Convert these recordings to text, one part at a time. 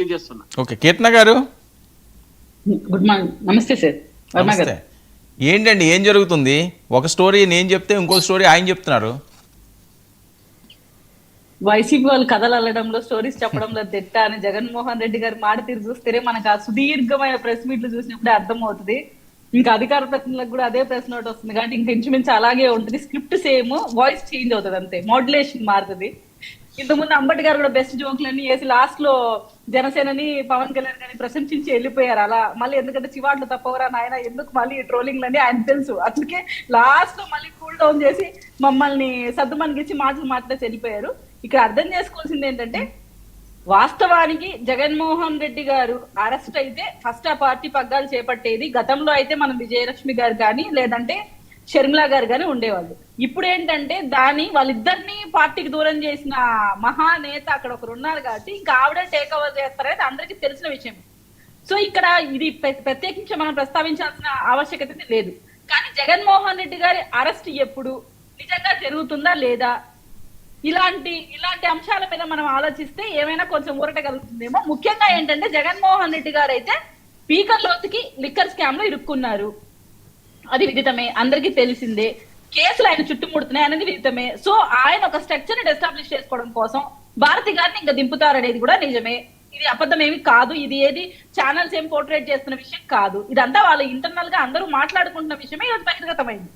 తెలియజేస్తున్నా. ఓకే, కీర్తన గారు good morning. నమస్తే సార్. వర్మ గారు. నమస్తే. ఏంటండి ఏం జరుగుతుంది? ఒక స్టోరీ నేను చెప్తే ఇంకో స్టోరీ ఆయన చెప్తున్నారు. వైసీపీ వాళ్ళు కథలు అల్లడంలో స్టోరీస్ చెప్పడంలో దిట్ట అని జగన్మోహన్ రెడ్డి గారు మాట తీరు చూస్తేనే మనకు ఆ సుదీర్ఘమైన ప్రెస్ మీట్లు చూసినప్పుడే అర్థం అవుతుంది. ఇంకా అధికార ప్రతినిధులకు కూడా అదే ప్రెస్ నోట్ వస్తుంది కాబట్టి ఇంకా ఇంచుమించు అలాగే ఉంటుంది. స్క్రిప్ట్ సేమ్, వాయిస్ చేంజ్ అవుతుంది అంతే, మోడ్యులేషన్ మారుతుంది. ఇంతకుముందు అంబటి గారు కూడా బెస్ట్ జోక్లన్నీ వేసి లాస్ట్ లో జనసేనని పవన్ కళ్యాణ్ గారిని ప్రశంసించి వెళ్ళిపోయారు. అలా మళ్ళీ ఎందుకంటే చివాట్లు తప్పవరా నాయన ఎందుకు మళ్ళీ ట్రోలింగ్లని ఆయన తెలుసు. అందుకే లాస్ట్ లో మళ్ళీ కూల్ డౌన్ చేసి మమ్మల్ని సర్దుమనిగించి మాటలు మాట్లాడి వెళ్ళిపోయారు. ఇక్కడ అర్థం చేసుకోవాల్సింది ఏంటంటే వాస్తవానికి జగన్మోహన్ రెడ్డి గారు అరెస్ట్ అయితే ఫస్ట్ ఆ పార్టీ పగ్గాలు చేపట్టేది. గతంలో అయితే మనం విజయలక్ష్మి గారు కానీ లేదంటే షర్మిలా గారు కానీ ఉండేవాళ్ళు. ఇప్పుడు ఏంటంటే దాన్ని వాళ్ళిద్దరిని పార్టీకి దూరం చేసిన మహానేత అక్కడ ఒకరు ఉన్నారు కాబట్టి ఇంకా ఆవిడే టేక్ ఓవర్ చేస్తారనేది అందరికీ తెలిసిన విషయం. సో ఇక్కడ ఇది ప్రత్యేకించి మనం ప్రస్తావించాల్సిన ఆవశ్యకత లేదు. కానీ జగన్మోహన్ రెడ్డి గారి అరెస్ట్ ఎప్పుడు నిజంగా జరుగుతుందా లేదా, ఇలాంటి అంశాల మీద మనం ఆలోచిస్తే ఏమైనా కొంచెం ఊరట కలుగుతుందేమో. ముఖ్యంగా ఏంటంటే జగన్మోహన్ రెడ్డి గారు అయితే స్పీకర్ లోతుకి లిక్కర్ స్కామ్ లో ఇరుక్కున్నారు. అది విదితమే, అందరికీ తెలిసిందే. కేసులు ఆయన చుట్టుముడుతున్నాయి అనేది విదితమే. సో ఆయన ఒక స్ట్రక్చర్ ని ఎస్టాబ్లిష్ చేసుకోవడం కోసం భారతి గారిని ఇంకా దింపుతారనేది కూడా నిజమే. ఇది అబద్ధం ఏమి కాదు. ఇది ఏది ఛానల్స్ ఏం పోర్ట్రేట్ చేస్తున్న విషయం కాదు. ఇదంతా వాళ్ళ ఇంటర్నల్ గా అందరూ మాట్లాడుకుంటున్న విషయమే ఈరోజు బహిర్గతమైంది.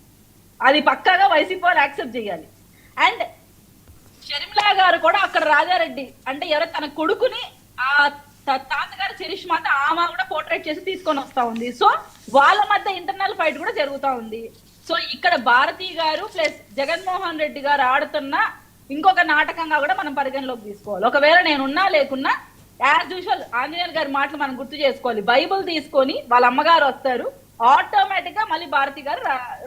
అది పక్కాగా వైసీపీ వాళ్ళు యాక్సెప్ట్ చేయాలి. అండ్ షర్మిలా గారు కూడా అక్కడ రాజారెడ్డి అంటే ఎవరో తన కొడుకుని ఆ తాతగారు చరిష్మాత ఆమె కూడా పోర్ట్రేట్ చేసి తీసుకొని వస్తా ఉంది. సో వాళ్ళ మధ్య ఇంటర్నల్ ఫైట్ కూడా జరుగుతా ఉంది. సో ఇక్కడ భారతి గారు ప్లస్ జగన్మోహన్ రెడ్డి గారు ఆడుతున్న ఇంకొక నాటకంగా కూడా మనం పరిగణలోకి తీసుకోవాలి. ఒకవేళ నేనున్నా లేకున్నా యాజ్ యూజువల్ ఆంజనేయులు గారి మాటలు మనం గుర్తు చేసుకోవాలి. బైబుల్ తీసుకొని వాళ్ళ అమ్మగారు వస్తారు, ఆటోమేటిక్ గా మళ్ళీ భారతి గారు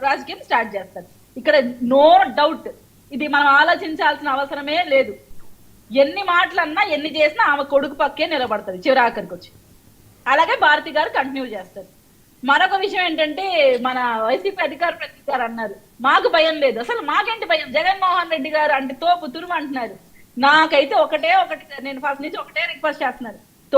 రాజకీయం స్టార్ట్ చేస్తారు. ఇక్కడ నో డౌట్. ఇది మనం ఆలోచించాల్సిన అవసరమే లేదు. ఎన్ని మాటలన్నా ఎన్ని చేసినా ఆమె కొడుకు పక్కే నిలబడుతుంది చివరి ఆఖరికి వచ్చి. అలాగే భారతి గారు కంటిన్యూ చేస్తారు. మరొక విషయం ఏంటంటే మన వైసీపీ అధికార ప్రతినిధి గారు అన్నారు మాకు భయం లేదు. అసలు మాకేంటి భయం? జగన్మోహన్ రెడ్డి గారు అంటే తోపు తురుము అంటున్నారు. నాకైతే ఒకటి నేను ఫస్ట్ నుంచి ఒకటే రిక్వెస్ట్ చేస్తున్నారు,